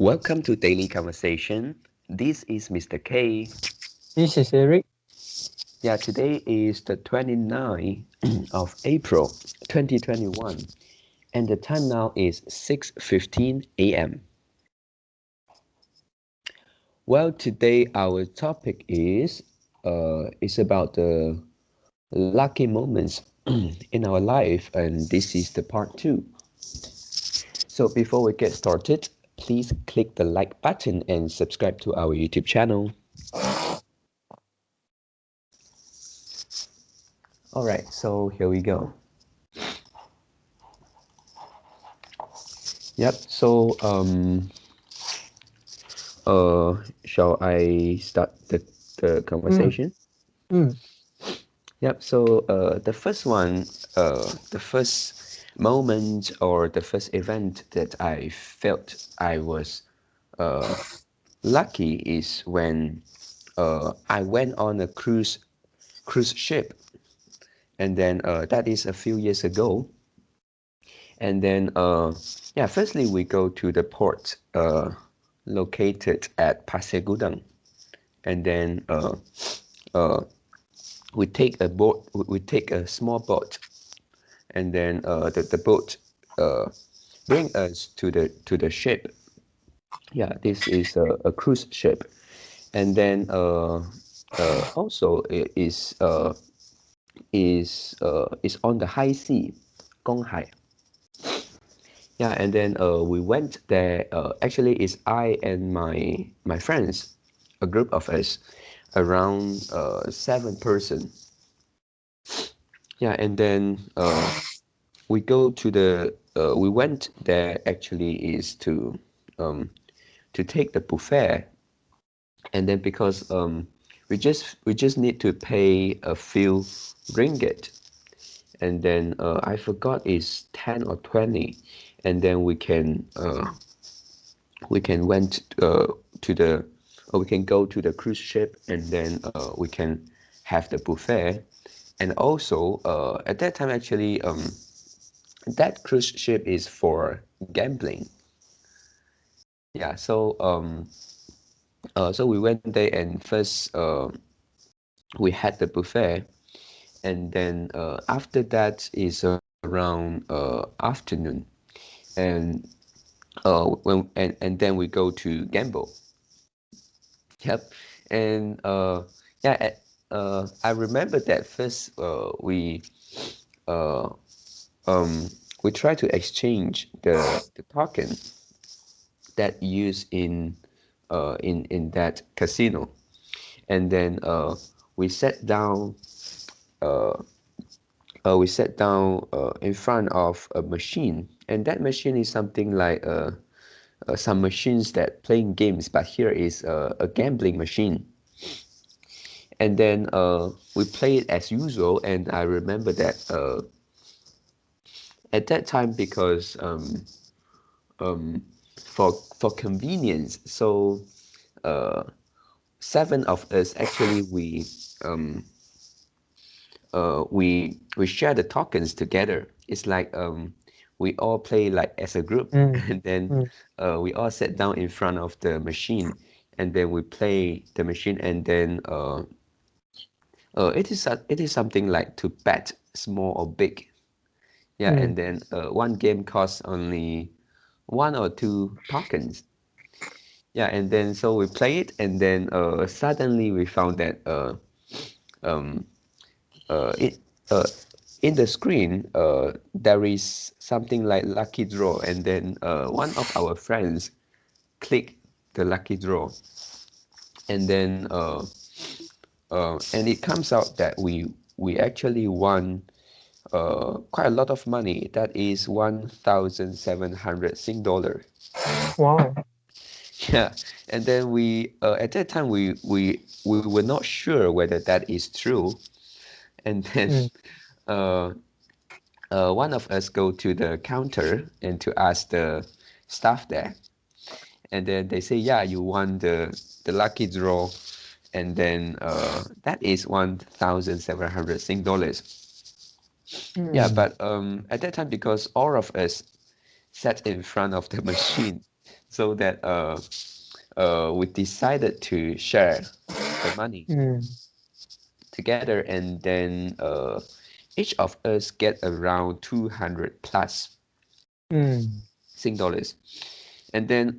Welcome to Daily Conversation. This is Mr. K. This is Eric. Yeah, today is the 29th of April 2021 and the time now is 6:15 a.m. Well, today our topic is about the lucky moments in our life, and this is the part 2. So before we get started, please click the like button and subscribe to our YouTube channel. All right, so here we go. Yep. So shall I start the conversation? Mm. Yep. So the first moment or the first event that I felt I was uh lucky is when I went on a cruise ship, and then that is a few years ago. And then yeah, firstly we go to the port located at Pasir Gudang, and then uh, we take a boat. We take a small boat, and then the boat uh, bring us to the ship. Yeah, this is a cruise ship, and then also it is on the high sea, Gonghai. Yeah, and then we went there. Actually, it's I and my friends, a group of us, around 7 person. Yeah, and then we go to the we went there actually is to take the buffet, and then because we just need to pay a few ringgit, and then I forgot it's 10 or 20, and then we can went to the we can go to the cruise ship, and then we can have the buffet. And also at that time actually that cruise ship is for gambling. Yeah, so we went there, and first we had the buffet, and then after that is around afternoon, and and then we go to gamble. Yep. And yeah, I remember that first uh, we try to exchange the token that used in that casino, and then we sat down uh, in front of a machine, and that machine is something like some machines that playing games, but here is a gambling machine. And then we play it as usual, and I remember that at that time, because um, for convenience, so uh, 7 of us actually um, we share the tokens together. It's like we all play like as a group, Mm. and then Mm. we all sit down in front of the machine, and then we play the machine, and then it is something like to bet small or big. Yeah, Mm. and then one game costs only 1 or 2 tokens. Yeah, and then so we play it, and then suddenly we found that um, it in the screen there is something like lucky draw, and then one of our friends click the lucky draw, and then and it comes out that we actually won quite a lot of money. That is 1,700 Sing dollar. Wow. Yeah, and then we at that time we were not sure whether that is true, and then Mm. uh, one of us go to the counter and to ask the staff there, and then they say, yeah, you won the lucky draw, and then that is 1,700 Sing dollars. Yeah, Mm. but at that time, because all of us sat in front of the machine, so that we decided to share the money mm, together, and then each of us get around 200 plus mm, Sing dollars. And then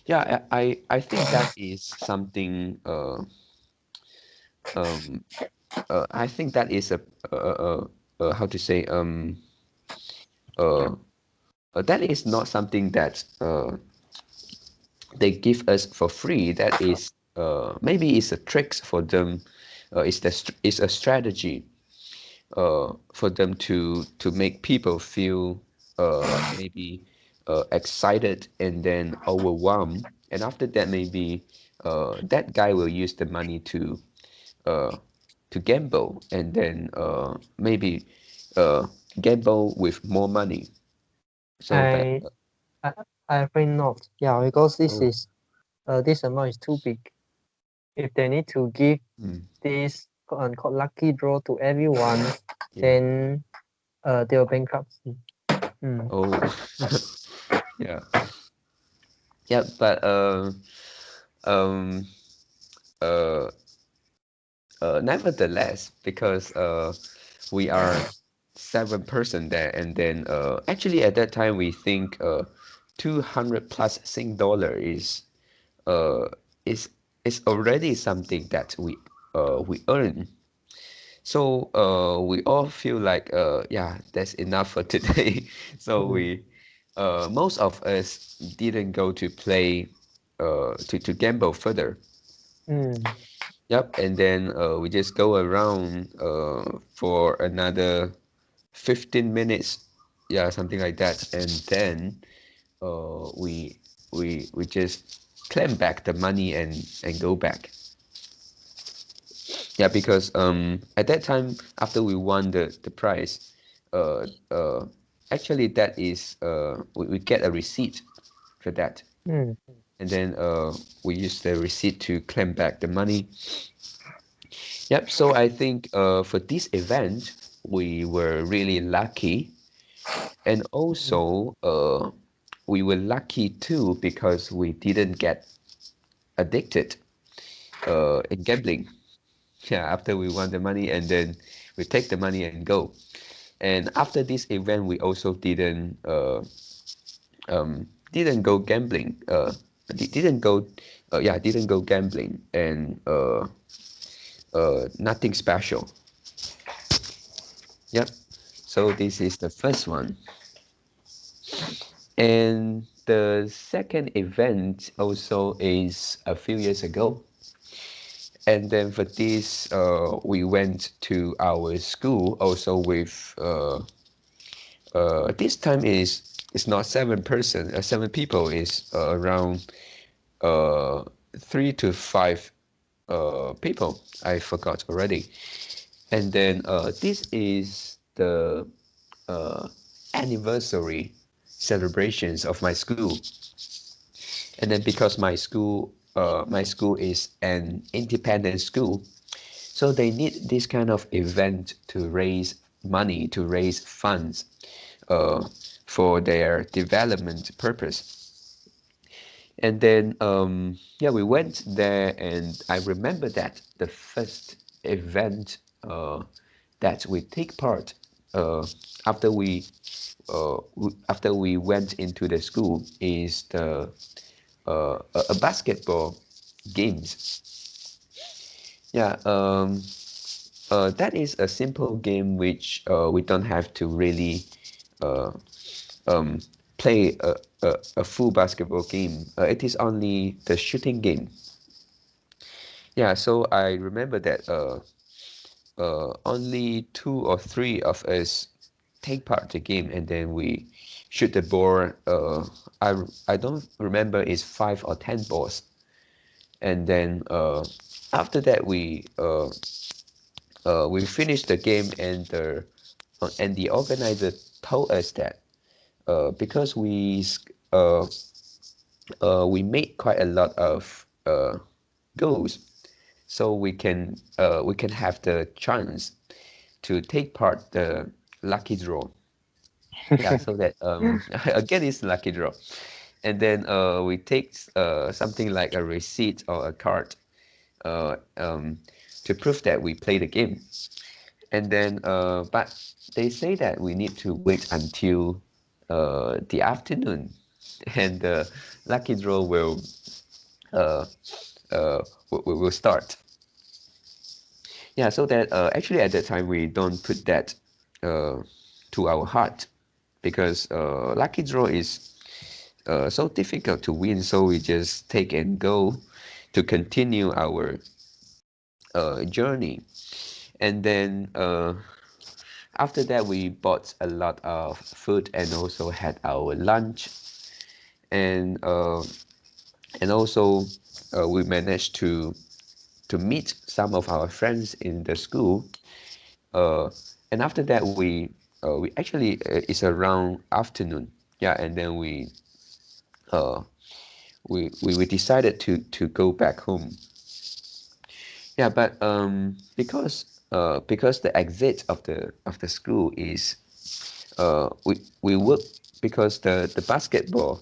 yeah, I think that is something um I think that is a how to say uh, that is not something that they give us for free. That is maybe it's a tricks for them. It's a strategy for them to make people feel maybe excited and then overwhelmed. And after that, maybe that guy will use the money uh, to gamble, and then maybe uh, gamble with more money. So that I I I think not. Yeah, because oh, this amount is too big. If they need to give mm, this quote unquote lucky draw to everyone, yeah, then they'll bankruptcy. Mm. oh, yeah, yeah, but um, uh, nevertheless, because we are 7 person there, and then actually at that time we think 200 plus Sing dollar uh is is already something that we earn. So we all feel like yeah, that's enough for today. So Mm. we most of us didn't go to play to gamble further. Mm. Yep, and then we just go around for another 15 minutes, yeah, something like that, and then uh, we we just claim back the money and go back. Yeah, because at that time after we won the prize, uh uh actually that is we get a receipt for that, Mm. and then we use the receipt to claim back the money. Yep. So I think for this event we were really lucky, and also we were lucky too because we didn't get addicted in gambling. Yeah, after we won the money, and then we take the money and go. And after this event, we also didn't go gambling. Didn't go, yeah, didn't go gambling, and nothing special. Yep. So this is the first one. And the second event also is a few years ago. And then for this, we went to our school also with this time is it's not 7 person, 7 people is around uh 3 to 5 people. I forgot already. And then this is the uh anniversary celebrations of my school. And then because my school is an independent school, so they need this kind of event to raise money, to raise funds uh, for their development purpose. And then yeah, we went there, and I remember that the first event that we take part uh, after after we went into the school is the a basketball games. Yeah, that is a simple game which we don't have to really uh, um, play a full basketball game. It is only the shooting game. Yeah, so I remember that only 2 or 3 of us take part the game, and then we shoot the ball. I don't remember it's 5 or 10 balls, and then after that we finished the game, and the organizer told us that because uh, we made quite a lot of goals, so we can have the chance to take part the lucky draw. Yeah, so that again it's lucky draw. and then we take something like a receipt or a card uh, um, to prove that we play the game. And then, but they say that we need to wait until the afternoon, and the lucky draw uh, will start. Yeah, so that actually at that time we don't put that uh, to our heart because lucky draw is so difficult to win. So we just take and go to continue our journey. And then after that, we bought a lot of food and also had our lunch. And also we managed to meet some of our friends in the school. Uh, and after that, we actually it's around afternoon. Yeah, and then uh, we decided to go back home. Yeah, but because the exit of the school is we work because the basketball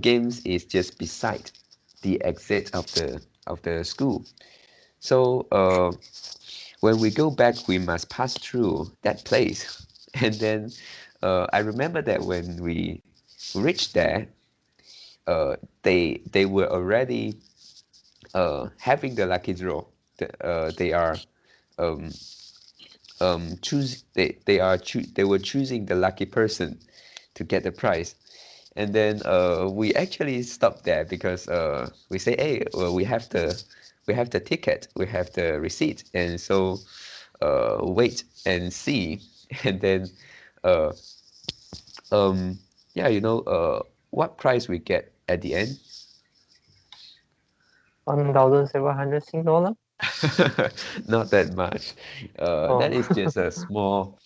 games is just beside the exit of the school. So when we go back, we must pass through that place. And then I remember that when we reached there, uh, they were already having the lucky draw. They are um, they were choosing the lucky person to get the prize. And then we actually stopped there because we say, hey, well, we have the ticket, we have the receipt, and so wait and see. And then uh, um, yeah, what price we get at the end. 1,700 Sing dollar. Not that much. That Oh, is just a small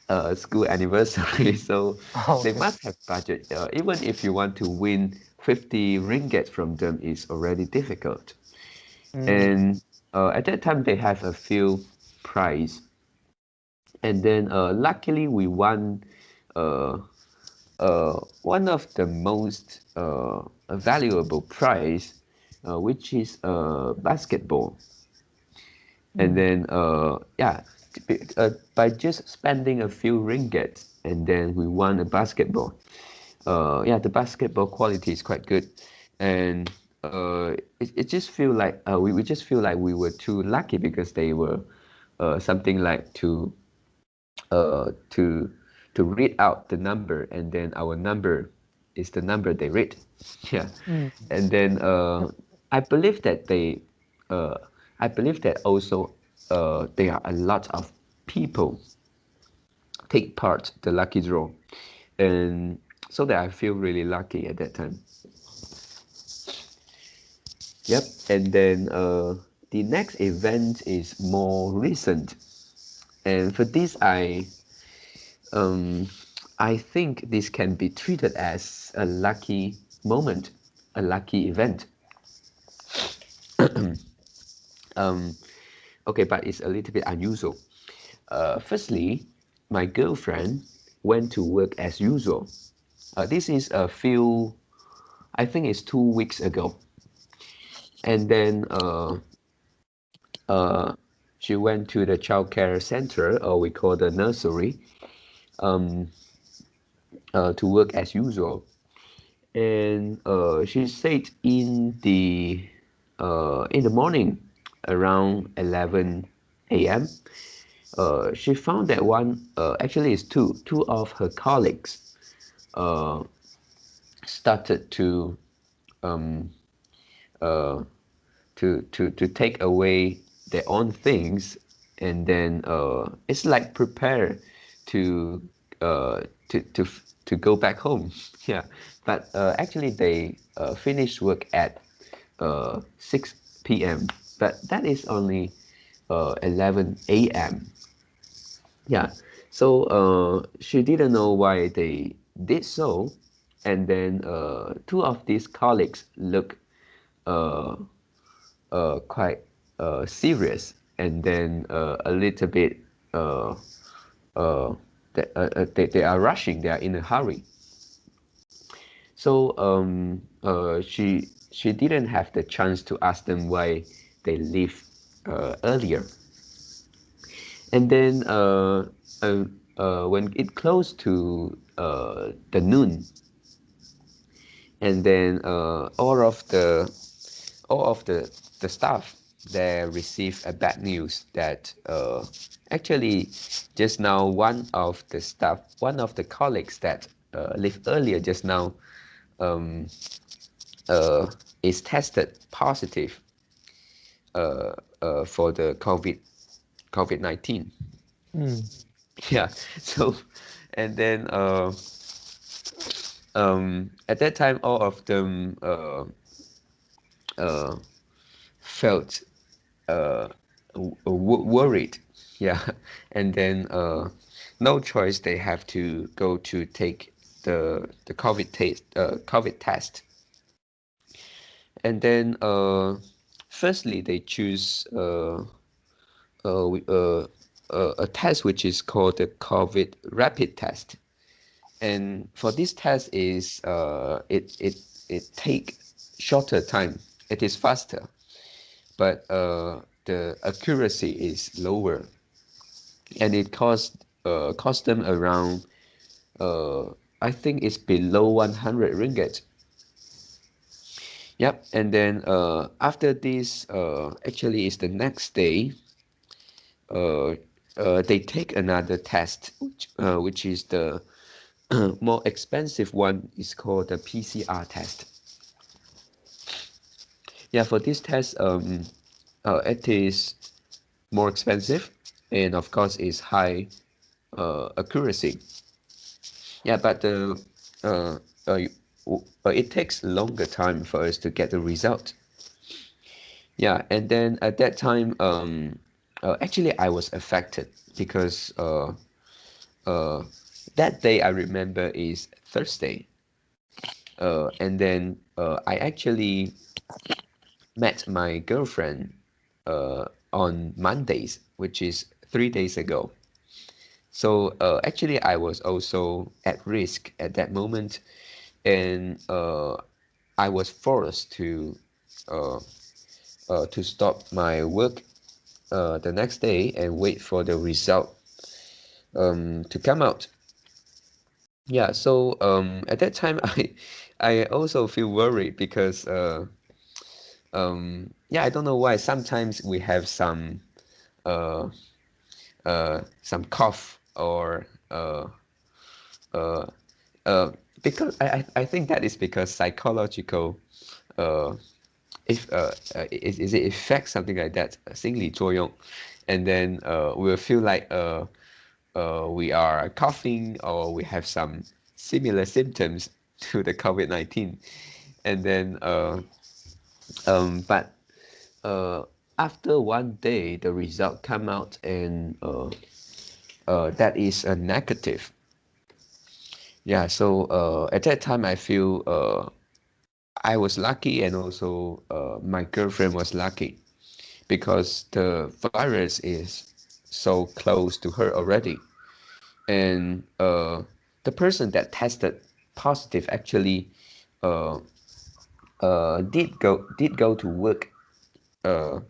uh, school anniversary, so oh, they okay. must have budget. Even if you want to win 50 ringgit from them, is already difficult. Mm. And at that time, they have a few prize, and then luckily we won uh, one of the most valuable prize, which is basketball. And Mm. then yeah, by just spending a few ringgit, and then we won a basketball. Yeah, the basketball quality is quite good, and it just feel like we just feel like we were too lucky because they were something like to read out the number, and then our number is the number they read. Yeah, Mm. and then I believe that they uh, I believe that also there are a lot of people take part the lucky draw, and so that I feel really lucky at that time. Yep, and then the next event is more recent, and for this um, I think this can be treated as a lucky moment, a lucky event. Um, okay, but it's a little bit unusual. Firstly, my girlfriend went to work as usual. This is I think it's 2 weeks ago. And then uh, she went to the childcare center, or we call the nursery, um, to work as usual. And she said in the morning around 11 a.m. She found that actually it's two of her colleagues uh, started um, uh, to take away their own things, and then it's like prepare to uh, to to to go back home. Yeah, but actually they finish work at 6 p.m., but that is only 11 a.m. Yeah, so she didn't know why they did so, and then two of these colleagues look uh, quite serious, and then a little bit uh, uh, they are rushing, they are in a hurry. So she didn't have the chance to ask them why they leave earlier. And then uh, when it close to the noon, and then all of the staff there received a bad news that actually just now one of the colleagues that left earlier just now um, uh, is tested positive for the COVID-19. Mm. Yeah. So and then at that time all of them uh, felt worried. Yeah. And then no choice, they have to go to take the COVID test. And then firstly they choose a test which is called the COVID rapid test. And for this test is it take shorter time. It is faster, but the accuracy is lower, and it cost them around uh, I think it's below 100 ringgit. Yep. And then after this, actually is the next day, uh, they take another test, which is the more expensive one, is called the PCR test. Yeah, for this test, it is more expensive, and of course is high accuracy. Yeah, but uh, uh, it takes longer time for us to get the result. Yeah, and then at that time, actually I was affected because uh, that day I remember is Thursday, and then I actually met my girlfriend on Mondays, which is 3 days ago. So actually, I was also at risk at that moment, and I was forced uh, to stop my work the next day and wait for the result to come out. Yeah, so at that time, I also feel worried because yeah, I don't know why. Sometimes we have uh, some cough or uh, uh, because I think that is because psychological uh, if is it effect something like that 心理作用, and then we'll feel like we are coughing or we have some similar symptoms to the COVID-19, and then but uh, after one day the result come out, and that is a negative. Yeah, so at that time I feel I was lucky, and also my girlfriend was lucky because the virus is so close to her already. And the person that tested positive actually uh, did go to work uh,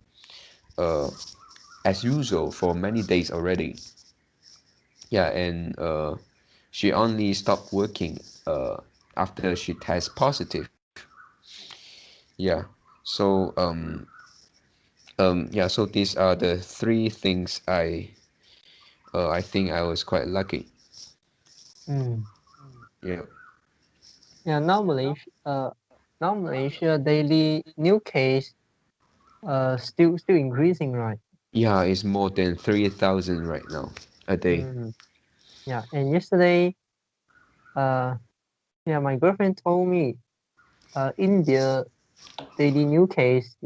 uh, as usual for many days already. Yeah, and she only stopped working after she test positive. Yeah, so yeah, so these are the three things I think I was quite lucky. Mm. Yeah. Yeah, now Malaysia daily new case still increasing, right? Yeah, it's more than 3,000 right now a day. Mm. Yeah, and yesterday, uh, yeah, my girlfriend told me, India daily new case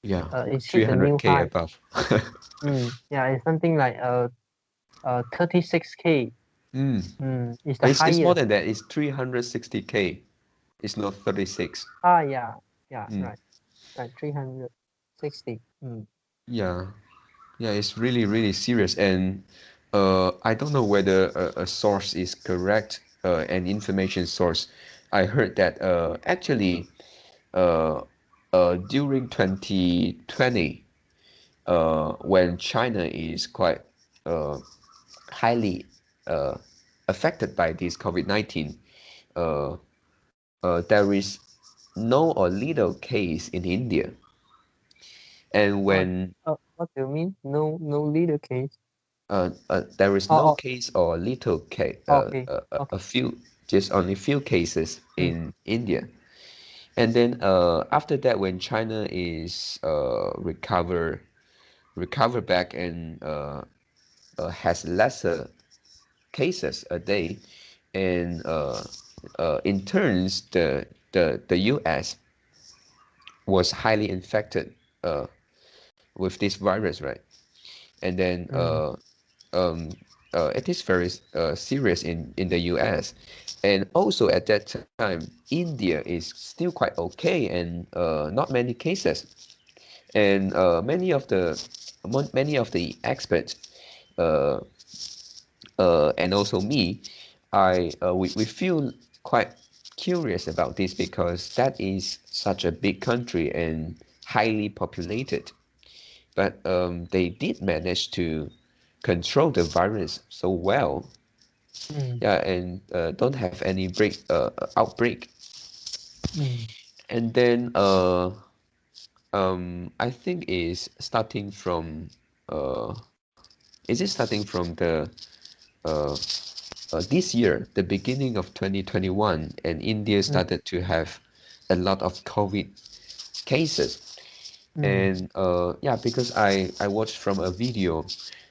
Yeah, is hit a new 300K high. above. Yeah, it's something like 36K. Mm. It's the It's more highest. than that. It's 360K. It's not 36. Yeah, yeah, Mm. right, right, 360. Yeah, yeah, it's really, really serious. And I don't know whether a source is correct, an information source. I heard that actually during 2020 when China is quite uh, highly uh, affected by this COVID-19, uh, there is no or little case in India. And What when what do you mean? No leader case. there is no Oh, case or little case, okay. Okay. a few, just only few cases Mm, in India. And then after that, when China is recover back and has lesser cases a day, and in turns the U.S. was highly infected uh, with this virus, right? And then mm, um, it is very serious in the U.S. And also at that time, India is still quite okay and not many cases. And many of the experts uh, and also me, we feel quite curious about this because that is such a big country and highly populated. But they did manage to control the virus so well, mm, yeah, and don't have any outbreak. mm. And then I think uh, is it starting from the uh, this year, the beginning of 2021, and India Mm, started to have a lot of COVID cases. mm, And yeah, because I watched from a video,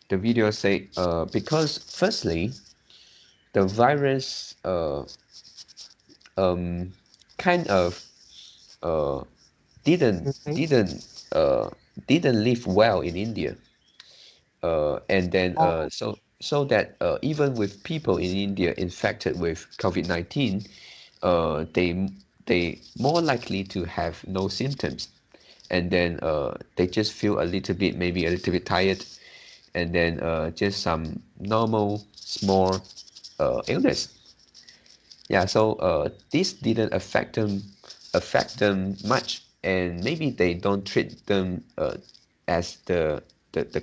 the video say because firstly the virus um, kind of uh, didn't okay. didn't uh, didn't live well in India, and then Oh, so that even with people in India infected with COVID-19, they more likely to have no symptoms, and then they just feel a little bit, maybe a little bit tired, and then just some normal small illness. Yeah, so this didn't affect them much, and maybe they don't treat them as the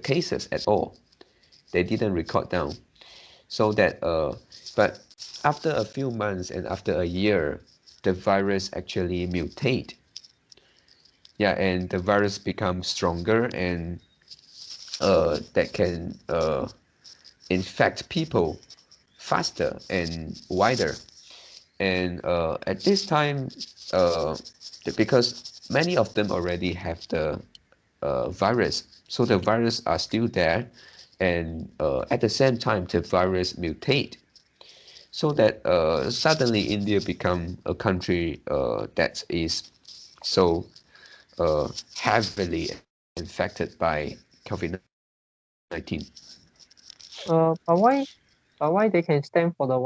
cases at all. They didn't record down. So that but after a few months and after a year, the virus actually mutate. Yeah, and the virus becomes stronger and that can infect people faster and wider. And at this time, uh, because many of them already have the virus, so the virus are still there, and at the same time, the virus mutate, so that suddenly India become a country that is so heavily infected by COVID-19. but why they can stand for the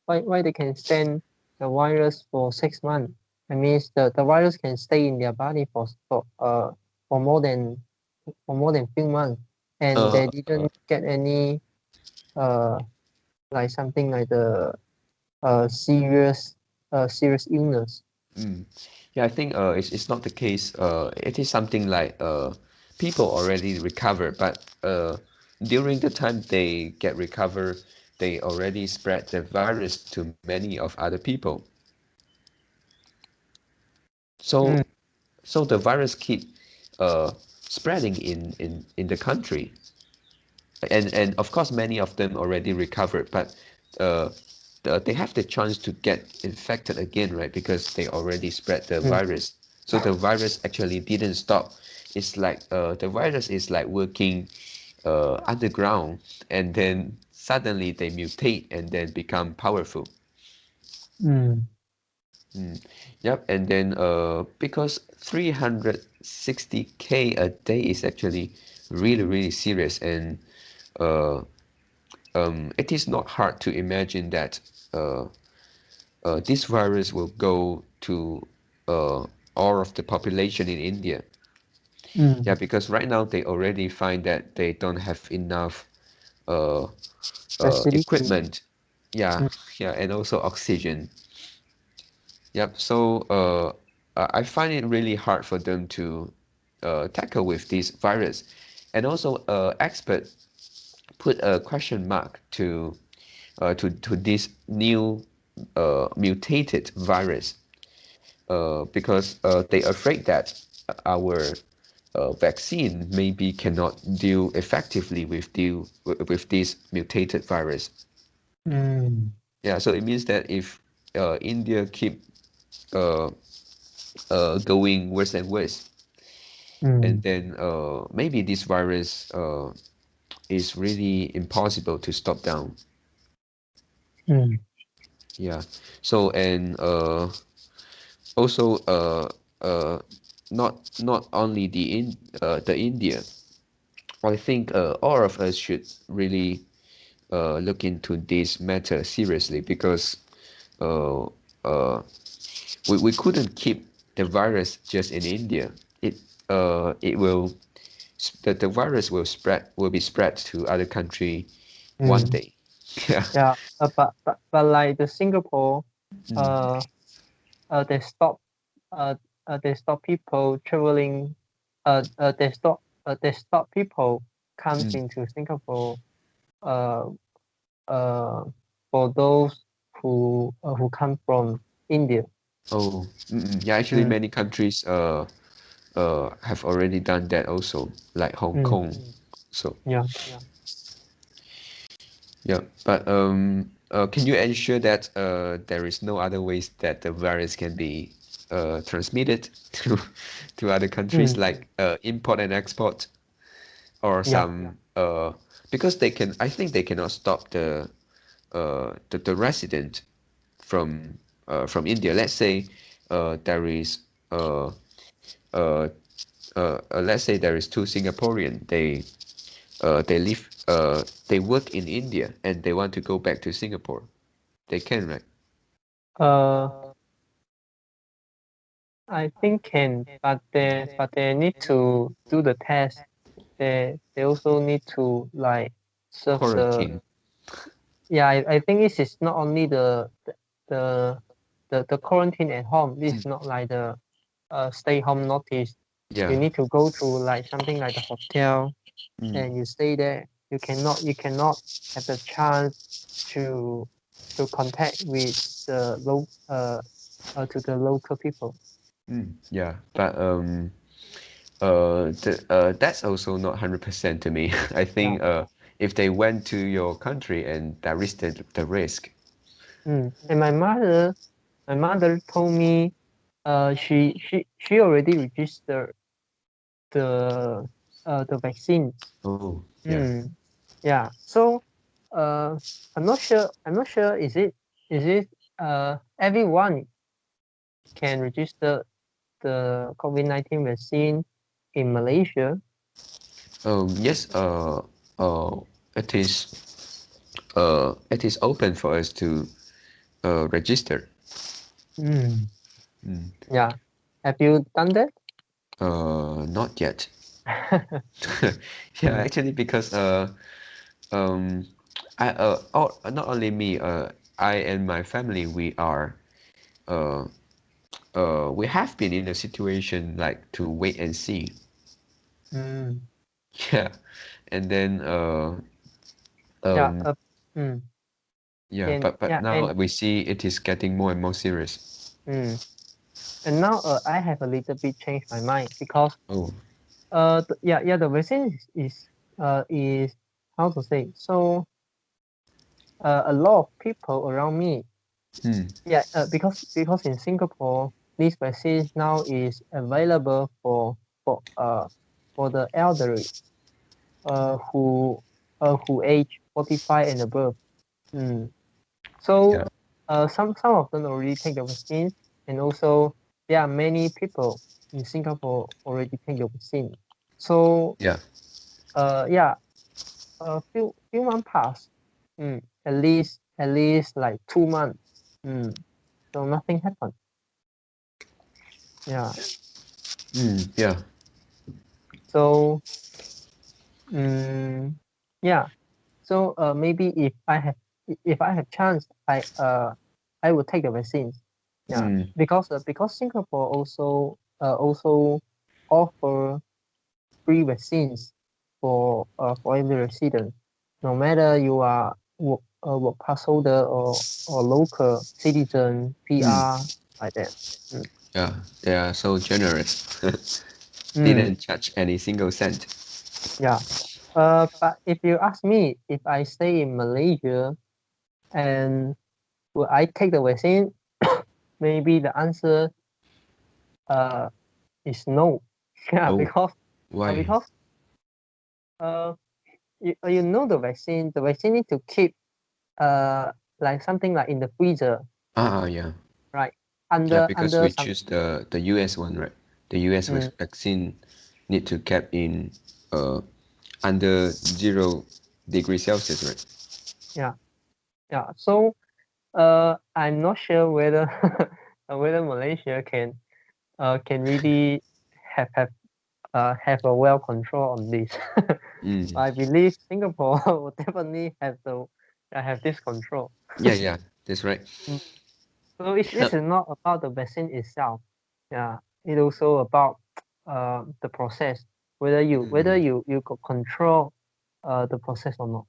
why they can stand the virus for 6 months? That means the virus can stay in their body for more than few months, and Uh, they didn't get any uh like something like the serious illness. mm. Yeah, I think it's not the case. It is something like people already recover, but during the time they get recover, they already spread the virus to many of other people. So Mm, so the virus keep spreading in the country, and of course many of them already recovered, but uh, they have the chance to get infected again, right? Because they already spread the mm, virus. So the virus actually didn't stop. It's like the virus is like working underground, and then suddenly they mutate and then become powerful. mm, Mm. Yep, and then because 360K a day is actually really, really serious, and uh, it is not hard to imagine that uh, this virus will go to uh, all of the population in India. Yeah, mm. because right now they already find that they don't have enough uh, Facility. equipment. Yeah, Mm, yeah, and also oxygen. Yep. So I find it really hard for them to tackle with this virus, and also experts put a question mark to this new mutated virus because they afraid that our vaccine maybe cannot deal effectively with this mutated virus. Mm. Yeah, so it means that if India keep uh, going worse and worse, and Mm. then maybe this virus is really impossible to stop down. Mm. Yeah. So and also uh, not only the India, I think all of us should really look into this matter seriously because uh, uh, we couldn't keep the virus just in India. It will the virus will be spread to other country one Mm. day. Yeah. Yeah, but like the Singapore, Mm. uh, they stop, uh, they stop people traveling, they stop people comes Mm. into Singapore, uh, uh, for those who come from India. Oh, yeah. Actually, Mm. many countries have already done that also, like Hong Mm. Kong. So Yeah, yeah. yeah, but can you ensure that there is no other ways that the virus can be transmitted to other countries, Mm. like import and export, or Yeah. some because I think they cannot stop the resident from India. Let's say there is uh, let's say there is two Singaporean. They live they work in India and they want to go back to Singapore. They can, right? Uh, I think can, but they need to do the test. They also need to like serve the. Quarantine. Yeah, I think this is not only the the quarantine at home. This Mm. is not like the stay home notice. Yeah. You need to go to like something like the hotel Mm. and you stay there. You cannot have the chance to contact with the to the local people. Mm. Yeah. But that's also not 100% to me. I Yeah. think if they went to your country and there is the risk. And my mother told me, she already registered the vaccine. Oh, yeah. Mm, yeah. So, uh, I'm not sure. I'm not sure. Is it everyone can register the COVID-19 vaccine in Malaysia? Yes, uh, it is open for us to register. Mm. Mm. Yeah. Have you done that? Not yet. Yeah, Mm. actually, because um, not only me, I and my family, uh, we have been in a situation like to wait and see. Mm. Yeah, and then Yeah. um, Mm. yeah, And but yeah. now we see it is getting more and more serious. Mm. And now I have a little bit changed my mind because Oh, yeah, the vaccine is how to say, so a lot of people around me, hmm, yeah, because in Singapore this vaccine now is available for the elderly who age 45 and above. Mm. So yeah, some of them already take the vaccine, and also there are many people in Singapore already take the vaccine. So yeah, yeah, a few months pass. At least like 2 months. Mm. So nothing happened. Yeah. yeah, So mm, yeah. So maybe if I have chance, I will take the vaccine. Yeah, Mm. because Singapore also offer free vaccines for every resident, no matter you are work pass holder or local citizen, Mm. PR, like that. Mm. Yeah, they are so generous. Mm, Didn't charge any single cent. yeah. But if you ask me if I stay in Malaysia and will I take the vaccine, maybe the answer uh is no. Yeah, Oh, because uh, why? because uh you know the vaccine need to keep like something like in the freezer, Yeah. right? Yeah, Under because under we some choose the US one, right? The US mm, vaccine need to kept in uh under 0 degrees Celsius, right? yeah, yeah. So I'm not sure whether whether Malaysia can really have a well control on this. Mm. I believe Singapore will definitely have this control. Yeah, yeah, that's right. Mm. So this Uh, is not about the vaccine itself. Yeah, it's also about the process, whether mm. you could control the process or not.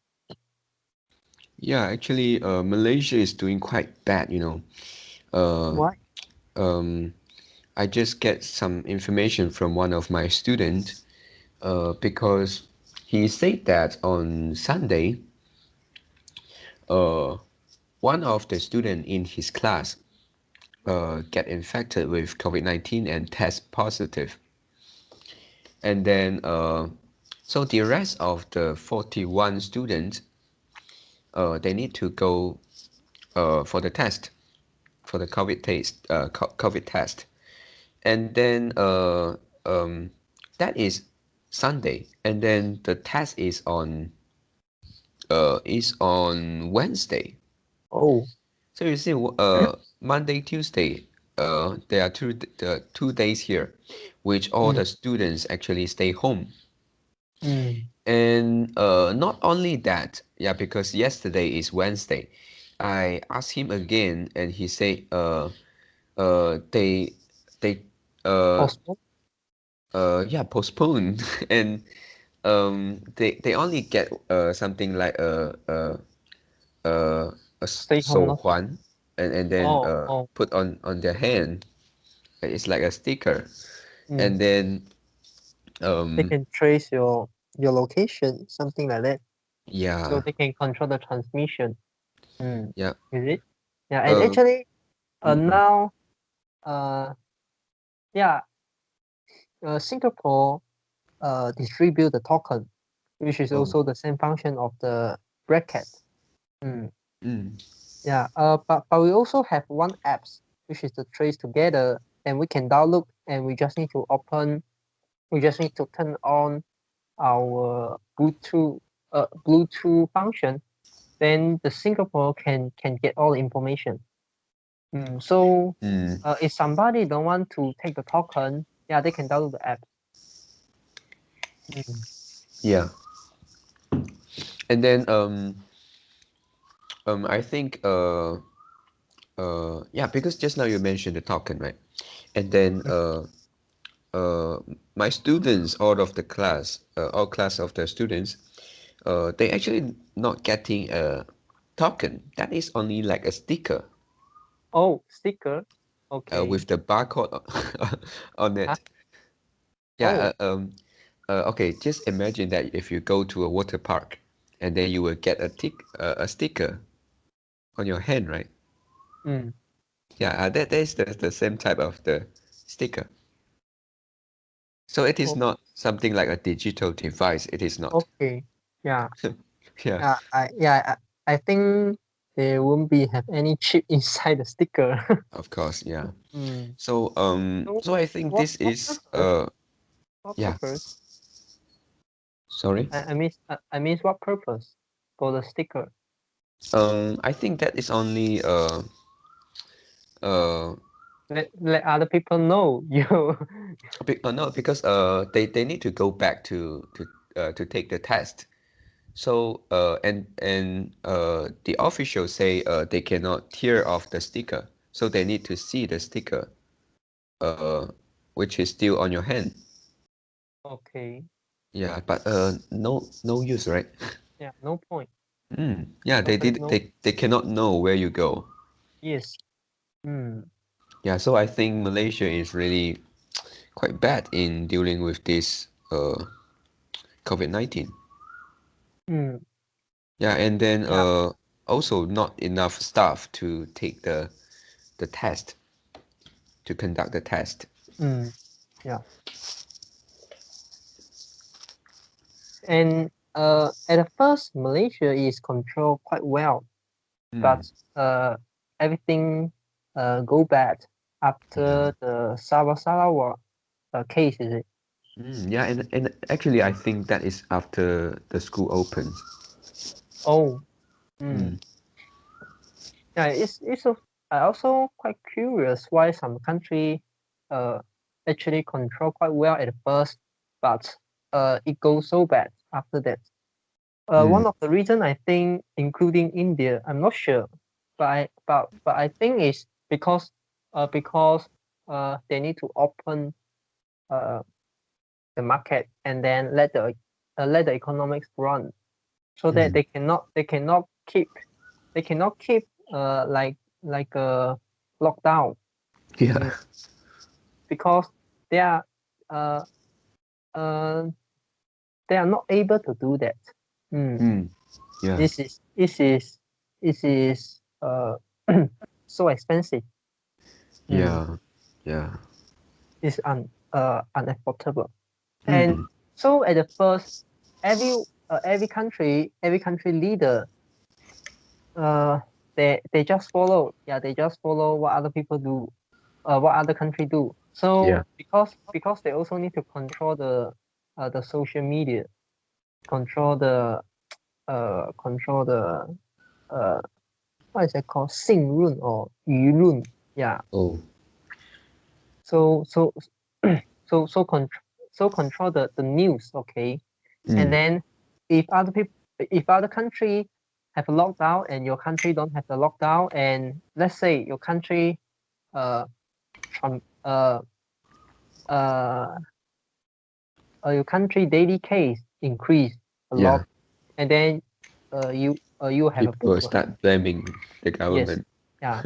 Yeah, actually, Malaysia is doing quite bad, you know. Uh, Why? um, I just get some information from one of my students, because he said that on Sunday, uh, one of the student in his class get infected with COVID-19 and test positive. And then, so the rest of the 41 students, they need to go for the test, for the COVID test. And then that is Sunday, and then the test is on Wednesday. Oh, So you see, Monday, Tuesday, there are the 2 days here, which all mm, the students actually stay home. mm, And not only that, yeah, because yesterday is Wednesday, I asked him again, and he said, they uh postpone. yeah, postpone. And they only get something like uh a Stay home notice. 手环, and then Oh, oh, put on their hand. It's like a sticker. mm. And then They um can trace your location, something like that, so yeah, they can control the transmission. Mm. yeah. Is it? Yeah, and uh, actually, mm, now, yeah, Singapore distribute the token, which is oh, also the same function of the bracket. Mm. mm, Yeah, but we also have one apps which is the trace together, and we can download, and we just need to open. We just need to turn on our Bluetooth function. Then the Singapore can get all the information. So mm, if somebody don't want to take the token, yeah, they can download the app. Mm. yeah. And then I think yeah, because just now you mentioned the token, right? And then uh my students, all class of the students, they actually not getting a token. That is only like a sticker Oh, sticker. Okay. with the barcode on Huh? it. Yeah. Oh, Okay, just imagine that if you go to a water park, and then you will get a sticker on your hand, right? mm. Yeah, that is the same type of the sticker. So it is Oh, not something like a digital device. It is not. okay. Yeah. Yeah, I think there won't be have any chip inside the sticker. of course. Yeah. Mm. So So so I think what this what is purpose? What yeah. purpose? Sorry. I mean what purpose for the sticker? I think that is only uh Let other people know you. no, because they need to go back to take the test. So and the officials say they cannot tear off the sticker. so they need to see the sticker, uh, which is still on your hand. Okay. Yeah, but no use, right? Yeah, no point. Yeah, No, no. they cannot know where you go. Yes. Mm. Yeah, so I think Malaysia is really quite bad in dealing with this COVID-19. Mm. Yeah, and then Yeah. also not enough staff to take the test, to conduct the test. Mm. Yeah. And at the first, Malaysia is controlled quite well, but Mm. everything go bad Yeah. after the Sabah Sarawak case, is it? Yeah, and actually I think that is after the school opens. Oh. Mm. Mm. Yeah, it's I also quite curious why some country uh actually control quite well at first, but it goes so bad after that. Mm. One of the reason I think, including India, I'm not sure, but I think it's because they need to open uh the market and then let the economics run, so that Mm. they cannot keep like a lockdown. Yeah. Mm, because they are uh uh they are not able to do that. Mm, Mm. Yeah. this is this is this is so expensive. Mm, Yeah. Yeah. it's unaffordable. And Mm. so at the first, every every country leader uh they just follow, yeah, they just follow what other people do, what other country do. So Yeah. because they also need to control the social media, control the control the uh what is it called, 信论 or 舆论, yeah. Oh. So so control the news, okay. And Mm. then if other people, if other country have a lockdown and your country don't have the lockdown, and let's say your country uh Trump uh your country daily case increase a Yeah. lot, and then you have a People problem. start blaming the Yes. government. Yeah.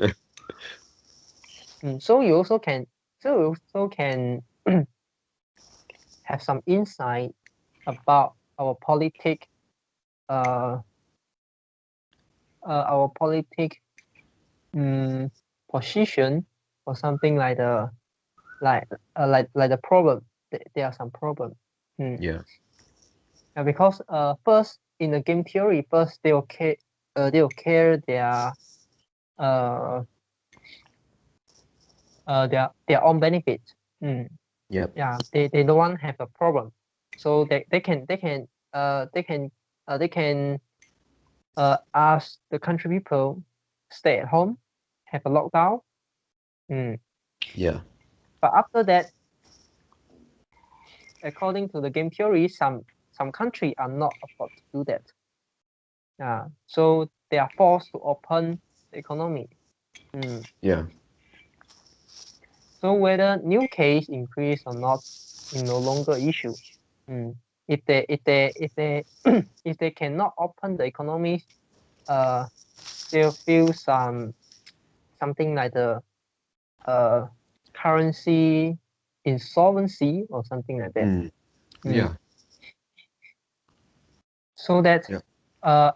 So you also can, so you also can have some insight about our uh, our politic um, position, or something like the like the problem. There are some problem. Mm. Yeah. Yeah, because first in the game theory, first they will care uh their own benefit. Mm. Yep. Yeah, they don't want to have a problem, so they can ask the country people stay at home, have a lockdown. Mm. Yeah. But after that, according to the game theory, some country are not afford to do that. So they are forced to open the economy. Mm. Yeah. So whether new case increase or not is no longer issue. Mm. If they if they cannot open the economy, they'll feel something like the uh currency insolvency or something like that. Mm. Mm. Yeah. So that Yeah.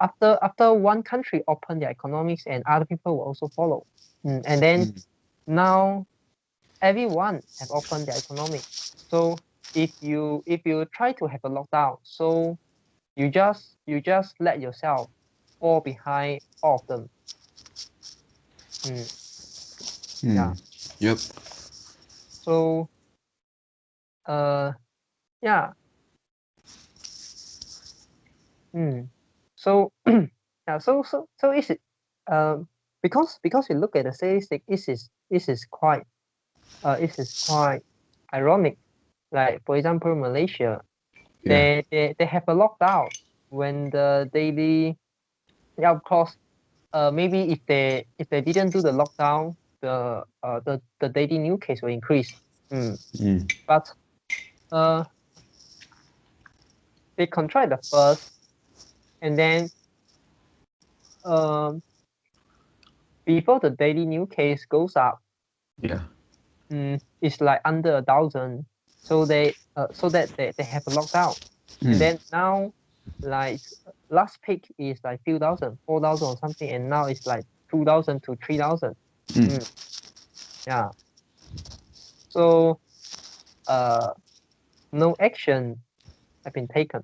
after one country open their economics, and other people will also follow. And then Mm. now everyone have opened their economic. So if you try to have a lockdown, so you just let yourself fall behind all of them. Mm, Mm. yeah. Yep. So uh yeah. Mm. So yeah. So is it because you look at the statistic, this is quite ironic. Like for example, Malaysia, Yeah. they have a lockdown when the daily, yeah, of course, maybe if they didn't do the lockdown, the daily new case will increase. Mm. But they contract the first, and then before the daily new case goes up, Yeah. it's like under 1,000. So they so that they have a lockdown, and Mm. then now like last peak is like few thousand, 4,000 or something, and now it's like 2,000 to 3,000. Mm. Yeah. So no action have been taken.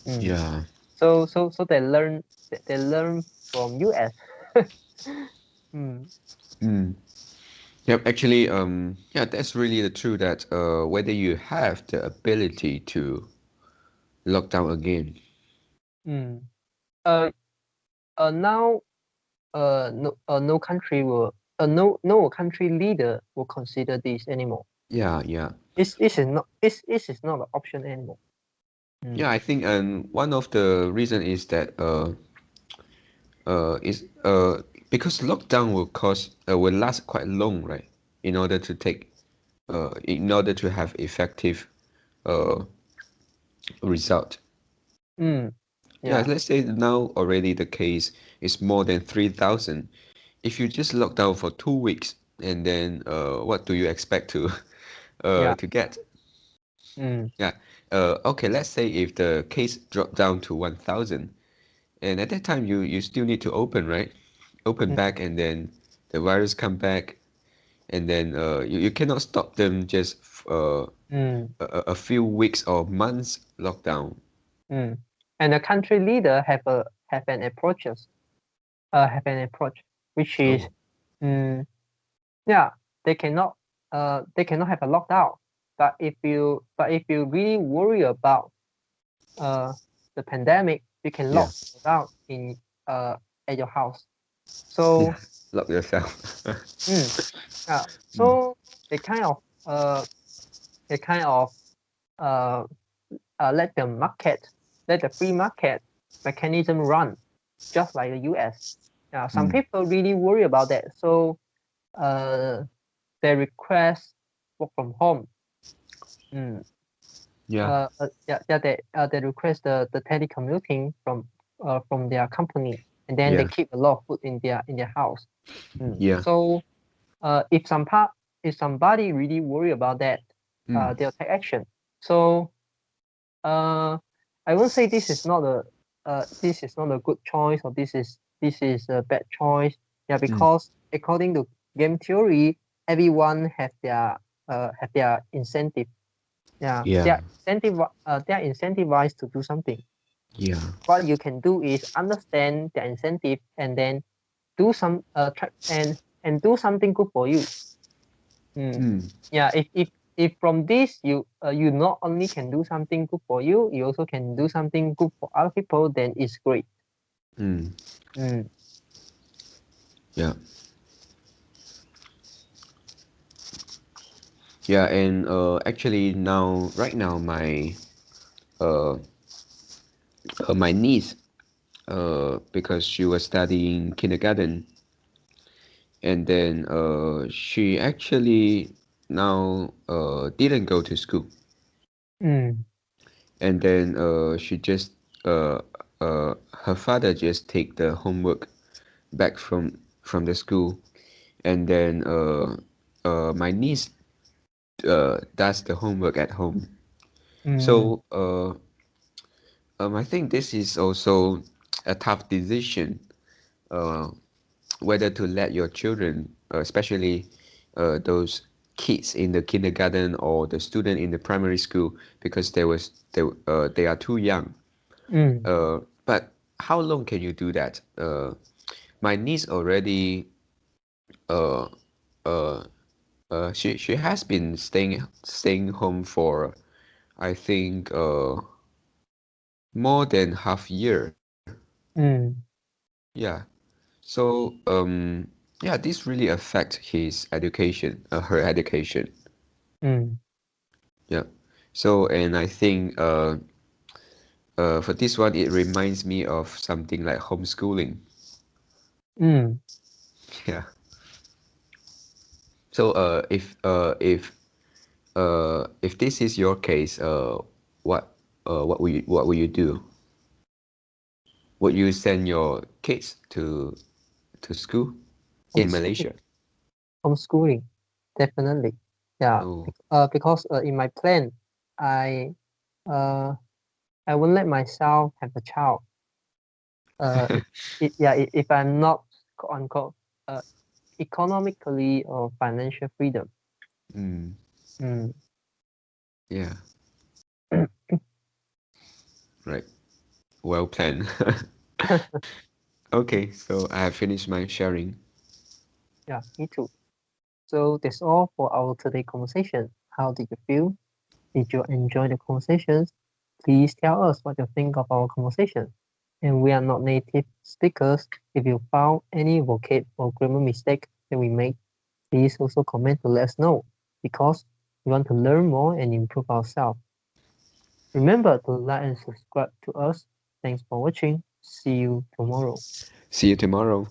Yeah. So they learn from US. mm. Mm. Yep, actually, yeah, that's really the truth that whether you have the ability to lock down again. Mm. Uh, Now no country will no country leader will consider this anymore. Yeah, yeah. This is not an option anymore. Yeah, I think one of the reason is that is because lockdown will last quite long, right? In order to take in order to have effective uh result. Mm. Yeah, Yeah. let's say now already the case is more than 3,000. If you just lock down for 2 weeks, and then what do you expect Yeah. to get? Mm. Yeah. Okay, let's say if the case dropped down to 1,000, and at that time you still need to open, right? Open Mm. back, and then the virus come back, and then you cannot stop them just Mm. a few weeks or months lockdown. Mm. And the country leader have an approach which is Oh, yeah, they cannot have a lockdown. But if you really worry about uh the pandemic, you can yeah. lock down in at your house. Yeah. So Lock yourself. mm, Mm. so they kind of uh they kind of uh, let the free market mechanism run just like the US. Some Mm. people really worry about that. So they request work from home. Mm. Yeah. They request the telecommuting from their company, and then they Yeah. keep a lot of food in their house. Yeah. So if somebody really worry about that, Mm. they'll take action. So uh, I won't say this is not a good choice, or this is a bad choice. Yeah, Mm. because according to game theory, everyone have their incentive. Yeah, Yeah. they are incentivized to do something. Yeah. What you can do is understand their incentive, and then do some try and do something good for you. Mm. Yeah, if from this you not only can do something good for you, you also can do something good for other people, then it's great. Mm. Mm. Yeah. Yeah. And actually now, right now, uh, my niece, because she was studying kindergarten, and then she actually now didn't go to school, Mm. and then she just uh, her father just take the homework back from the school, and then my niece does the homework at home. Mm. So I think this is also a tough decision, uh, whether to let your children, especially those kids in the kindergarten or the student in the primary school, because they are too young. Mm. But how long can you do that? My niece already uh, uh, she has been staying home for, I think, more than half year. Mm. Yeah. So yeah, this really affect his education, her education. Mm. Yeah. So, and I think for this one, it reminds me of something like homeschooling. Mm. Yeah. So if this is your case, what will you do? Would you send your kids to school in Homeschooling. Malaysia? Homeschooling, definitely. Yeah. Oh. Because in my plan, I uh I won't let myself have a child. If I'm not quote unquote uh economically or financial freedom. Mm, Mm. yeah, right. Well planned. Okay, so I have finished my sharing. Yeah, me too. So that's all for our today conversation. How did you feel? Did you enjoy the conversations? Please tell us what you think of our conversation. And we are not native speakers. If you found any vocab or grammar mistake that we made, please also comment to let us know because we want to learn more and improve ourselves. Remember to like and subscribe to us. Thanks for watching. See you tomorrow. See you tomorrow.